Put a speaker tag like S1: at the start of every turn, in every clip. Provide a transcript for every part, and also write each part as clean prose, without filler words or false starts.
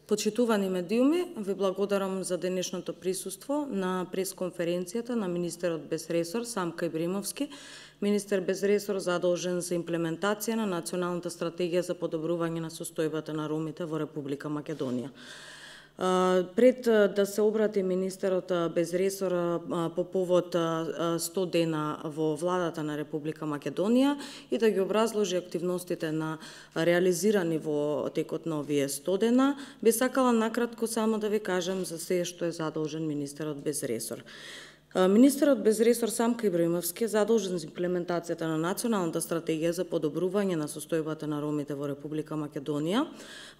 S1: Почитувани медиуми, ви благодарам за денешното присуство на пресконференцијата на министерот без ресор Самка Ибримовски, министер без ресор задолжен за имплементација на Националната стратегија за подобрување на состојбата на ромите во Република Македонија. Пред да се обрати министерот без ресор по повод 100 дена во владата на Република Македонија и да ги образложи активностите на реализирани во текот на овие 100 дена, би сакала накратко само да ви кажем за се што е задолжен министерот без ресор. Министерот без ресор Самка Ибримовски е задолжен за имплементацијата на Националната стратегија за подобрување на состојбата на ромите во Република Македонија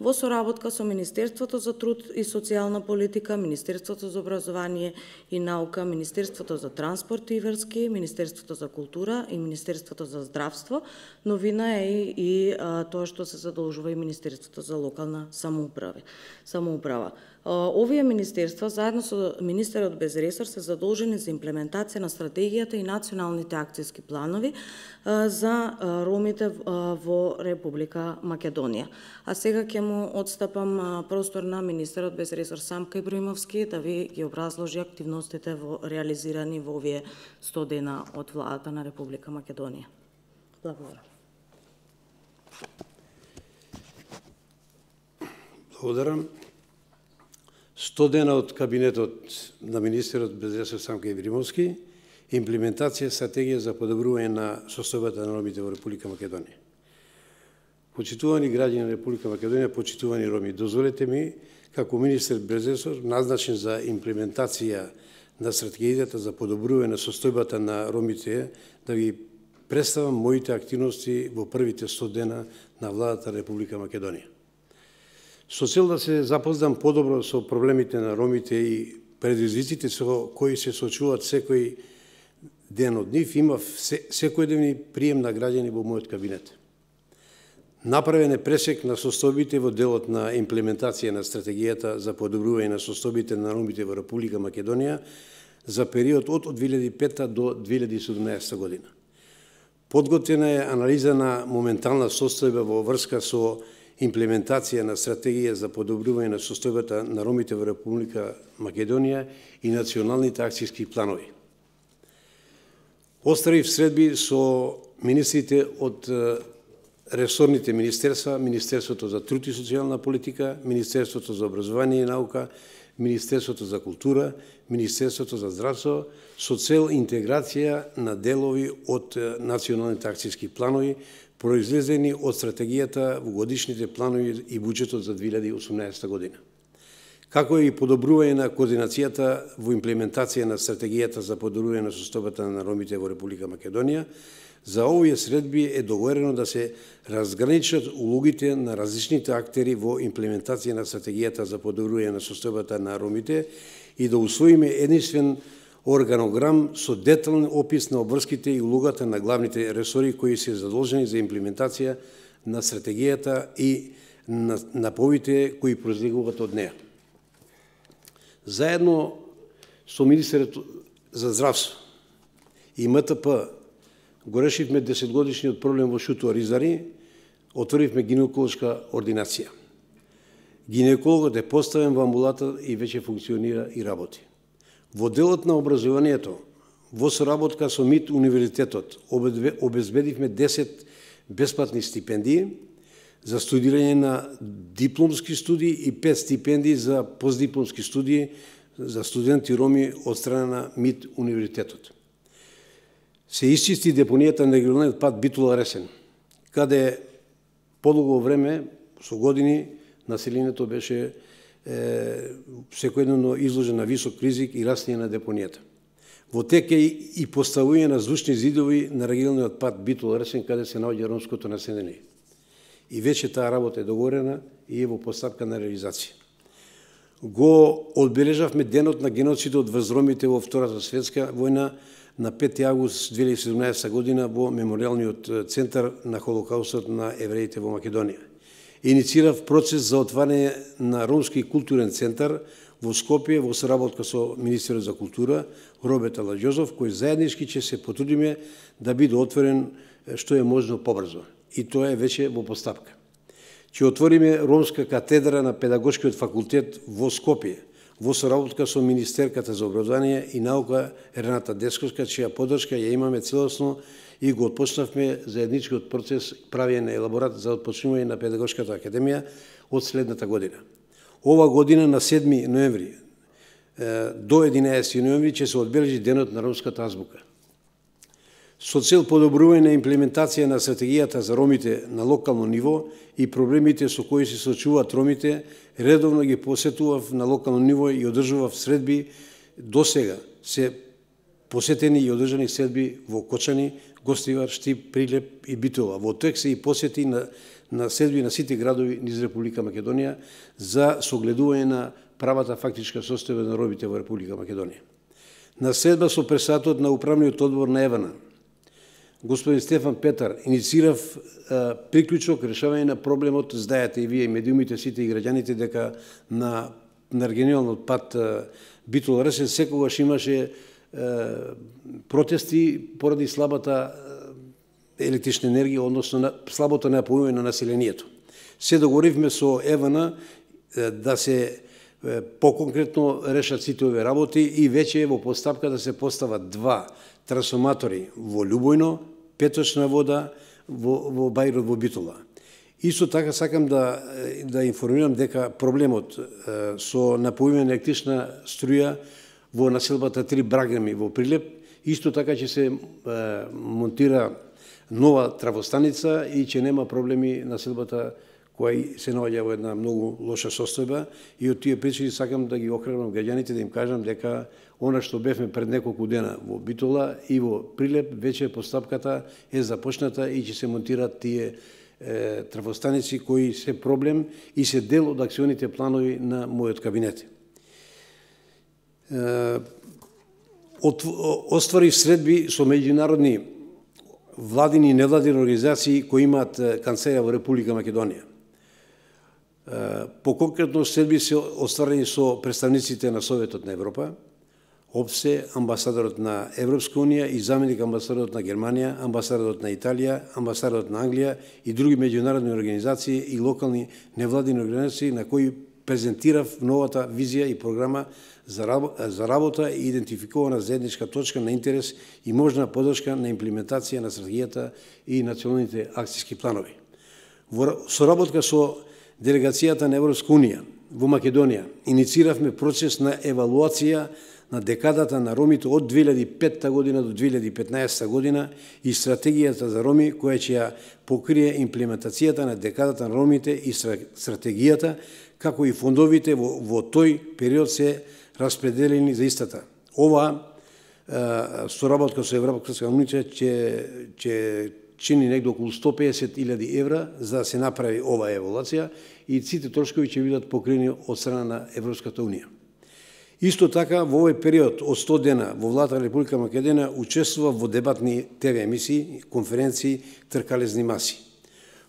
S1: во соработка со Министерството за труд и социјална политика, Министерството за образование и наука, Министерството за транспорт и врски, Министерството за култура и Министерството за здравство. Новина е и тоа што се задолжува и Министерството за локална самоуправа. Овие министерства, заедно со министерот без ресор, се задолжени за имплементација на стратегијата и националните акцијски планови за ромите во Република Македонија. А сега ќе му отстапам простор на министерот без ресор Самка Ибримовски да ви ги образложи активностите реализирани во овие 100 дена од владата на Република Македонија. Благодарам.
S2: Благодарам. 100 дена од кабинетот на министерот без ресор Самка Ибримовски, имплементација стратегија за подобрување на состојбата на ромите во Република Македонија. Почитувани граѓани на Република Македонија, почитувани роми, дозволете ми како министер без ресор назначен за имплементација на стратегијата за подобрување на состојбата на ромите да ви представам моите активности во првите 100 дена на владата на Република Македонија. Со цел да се запознам подобро со проблемите на ромите и предизвиците со кои се соочуваат секој ден од нив, имав секојдневни прием на граѓани во мојот кабинет. Направен е пресек на состојбите во делот на имплементација на стратегијата за подобрување на состојбите на ромите во Република Македонија за период од 2005 до 2017 година. Подготвена е анализа на моментална состојба во врска со имплементација на стратегија за подобрување на состојбата на ромите во Република Македонија и националните акцијски планови. Оставив средби со министрите од ресорните министерства, Министерството за труд и социјална политика, Министерството за образование и наука, Министерството за култура, Министерството за здравство, со цел интеграција на делови од националните акцијски планови, произлезени од стратегијата во годишните планови и буџетот за 2018 година. Како и подобрување на координацијата во имплементација на стратегијата за подобрување на состојбата на ромите во Република Македонија, за овие средби е договорено да се разграничат улогите на различните актери во имплементација на стратегијата за подобрување на состојбата на ромите и да усвоиме единствен органограм со детален опис на обврските и улогата на главните ресори кои се задолжени за имплементација на стратегијата и на наповите кои произлегуваат од неа. Заедно со министерот за здравство и МТП го решивме 10-годишниот проблем во Шуто Ризари, отворивме гинеколошка ординација. Гинекологот е поставен во амбулата и веќе функционира и работи. Во делот на образованието, во соработка со МИТ универзитетот, обезбедивме 10 бесплатни стипендии за студирање на дипломски студии и 5 стипендии за постдипломски студии за студенти роми од страна на МИТ универзитетот. Се исчисти депонијата на регионалниот пат Битола Ресен, каде подолго време, со години, населението беше секојдневно изложен на висок ризик и растење на депонијата. Во тек е и поставување на звучни зидови на регионалниот пат Битола Ресен, каде се наоѓа ромското население. И веќе таа работа е договорена и е во постапка на реализација. Го одбележавме денот на геноцидот врз ромите во Втората светска војна на 5 август 2017 година во меморијалниот центар на Холокаустот на евреите во Македонија. Инициирав процес за отварање на ромски културен центар во Скопје во соработка со министерот за култура Роберт Аладжозов, кој заеднички ќе се потрудиме да биде отворен што е можно побрзо. И тоа е веќе во постапка. Ќе отвориме ромска катедра на Педагошкиот факултет во Скопје, во соработка со Министерката за образование и наука Рената Десковска, чија поддршка ја имаме целосно и го отпочнавме заедничкиот процес правење на елаборат за отпочнување на Педагошката академија од следната година. Ова година на 7 ноември до 11 ноември ќе се одбележи денот на ромската азбука. Со цел подобрување на имплементација на стратегијата за ромите на локално ниво и проблемите со кои се соочуваат ромите, редовно ги посетував на локално ниво и одржував средби. До сега се посетени и одржани средби во Кочани, Гостивар, Штип, Прилеп и Битола. Во тој се и посети на средби на сите градови низ Република Македонија за согледување на правата фактичка состојба на ромите во Република Македонија. На средба со председателот на управниот одбор на ЕВН, господин Стефан Петар, инициирав приклучок решавање на проблемот. Знаете и вие и медиумите, сите и граѓаните, дека на регионалниот пат Битола-Ресен секогаш имаше протести поради слабата електрична енергија, односно на слабото напојување на населението. Се договоривме со ЕВН да се поконкретно решат сите овие работи и веќе во постапка да се постават 2 трансформатори во Љубојно, петочна вода во Бајрот во Битола. Исто така сакам да информирам дека проблемот со напојување на електрична струја во населбата 3 Брагреми во Прилеп, исто така ќе се монтира нова трафостаница и ќе нема проблеми населбата која се наоѓа во една многу лоша состојба. И од тие причини сакам да ги охрабрам граѓаните, да им кажам дека она што бевме пред неколку дена во Битола и во Прилеп, веќе постапката е започната и ќе се монтираат тие трафостаници кои се проблем и се дел од акционите планови на мојот кабинет. Остварив средби со меѓународни владини и невладини организации кои имаат канцеларија во Република Македонија. Поконкретно средби се остварени со представниците на Советот на Европа, ОПСЕ, амбасадорот на Европска унија и заменик амбасадорот на Германија, амбасадорот на Италија, амбасадорот на Англија и други меѓународни организации и локални невладини организации на кои презентирав новата визија и програма за работа и идентификувана заедничка точка на интерес и можна поддршка на имплементација на стратегијата и националните акцијски планови. Во соработка со делегацијата на Европска унија во Македонија иницииравме процес на евалуација на декадата на ромите од 2005 година до 2015 година и стратегијата за роми која ќе ја покрие имплементацијата на декадата на ромите и стратегијата, како и фондовите во тој период се распределени за истата. Ова соработка со Европска унија ќе чини негде околу 150.000 евра за да се направи ова евалуација и сите трошкови ќе бидат покриени од страна на Европската унија. Исто така, во овој период од 100 дена во владата на Република Македонија учествува во дебатни ТВ емисии, конференции, тркалезни маси.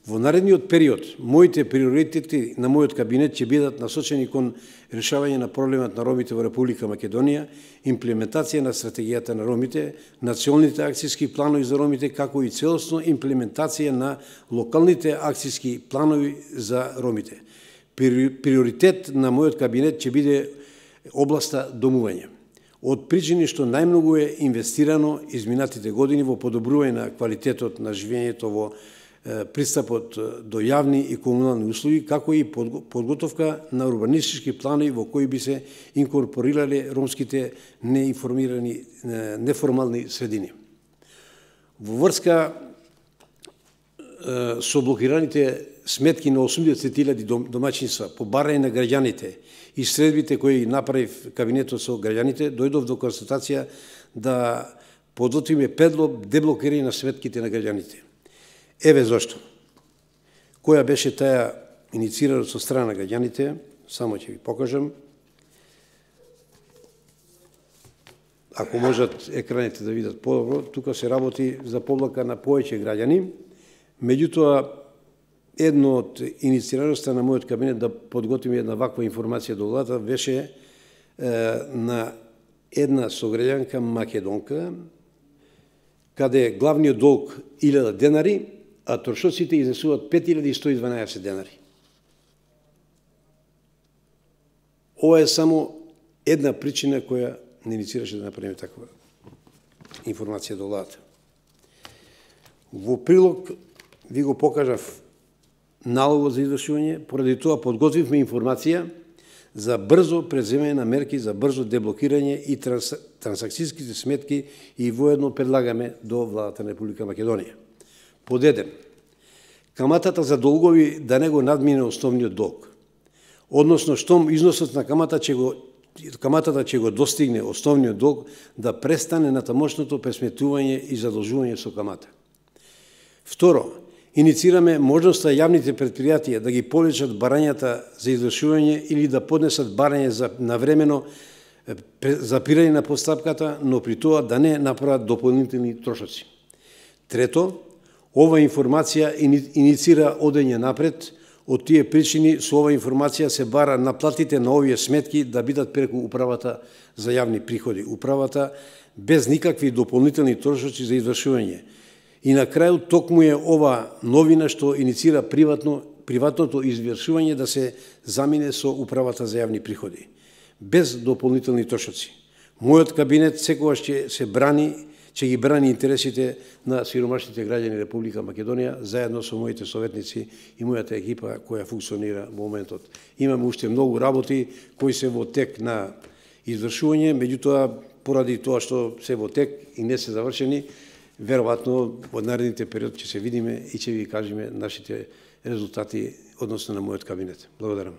S2: Во наредниот период, моите приоритети на мојот кабинет ќе бидат насочени кон решавање на проблемот на ромите во Република Македонија, имплементација на стратегијата на ромите, националните акцијски планови за ромите, како и целосно имплементација на локалните акцијски планови за ромите. Приоритет на мојот кабинет ќе биде областа домување. Од причини што најмногу е инвестирано изминатите години во подобрување на квалитетот на живењето во пристапот до јавни и комунални услуги, како и подготовка на урбанистички планови во кои би се инкорпорирале ромските неинформирани неформални средини. Во врска со блокираните сметки на 80.000 домаќинства по барање на граѓаните и средбите кои направив кабинетот со граѓаните, дојдов до констатација да подготвиме предлог деблокирање на сметките на граѓаните. Еве зошто. Која беше таа инициирана со страна на граѓаните, само ќе ви покажам. Ако можат екраните да видат подобро, тука се работи за повлака на повеќе граѓани. Меѓутоа, едно од инициираноста на мојот кабинет да подготвиме една ваква информација до владата беше на една сограѓанка македонка, каде главниот долг 1000 денари, а трошоците изнесуваат 5112 денари. Ова е само една причина која не инициираше да направиме таква информација до владата. Во прилог ви го покажав налогот за извршување, поради тоа подготвивме информација за брзо преземање на мерки за брзо деблокирање и трансакцијските сметки и воедно предлагаме до владата на Република Македонија. Под 1. Каматата за долгови да не го надмине основниот долг. Односно, штом износот на каматата ќе го достигне основниот долг, да престане натамошното пресметување и задолжување со камата. Второ, инициираме можноста јавните предпријатија да ги повлечат барањата за извршување или да поднесат барање за навремено запирање на постапката, но при тоа да не направат дополнителни трошоци. Трето, ова информација инициира одење напред. Од тие причини со ова информација се бара наплатите на овие сметки да бидат преку Управата за јавни приходи. Управата без никакви дополнителни трошоци за извршување. И на крајот токму е ова новина што инициира приватното извршување да се замине со Управата за јавни приходи. Без дополнителни трошоци. Мојот кабинет секогаш ќе ги брани интересите на сиромашните граѓани Република Македонија, заедно со моите советници и мојата екипа која функционира во моментот. Имаме уште многу работи кои се во тек на извршување, меѓутоа поради тоа што се во тек и не се завршени, веројатно во наредните период ќе се видиме и ќе ви кажеме нашите резултати односно на мојот кабинет. Благодарам.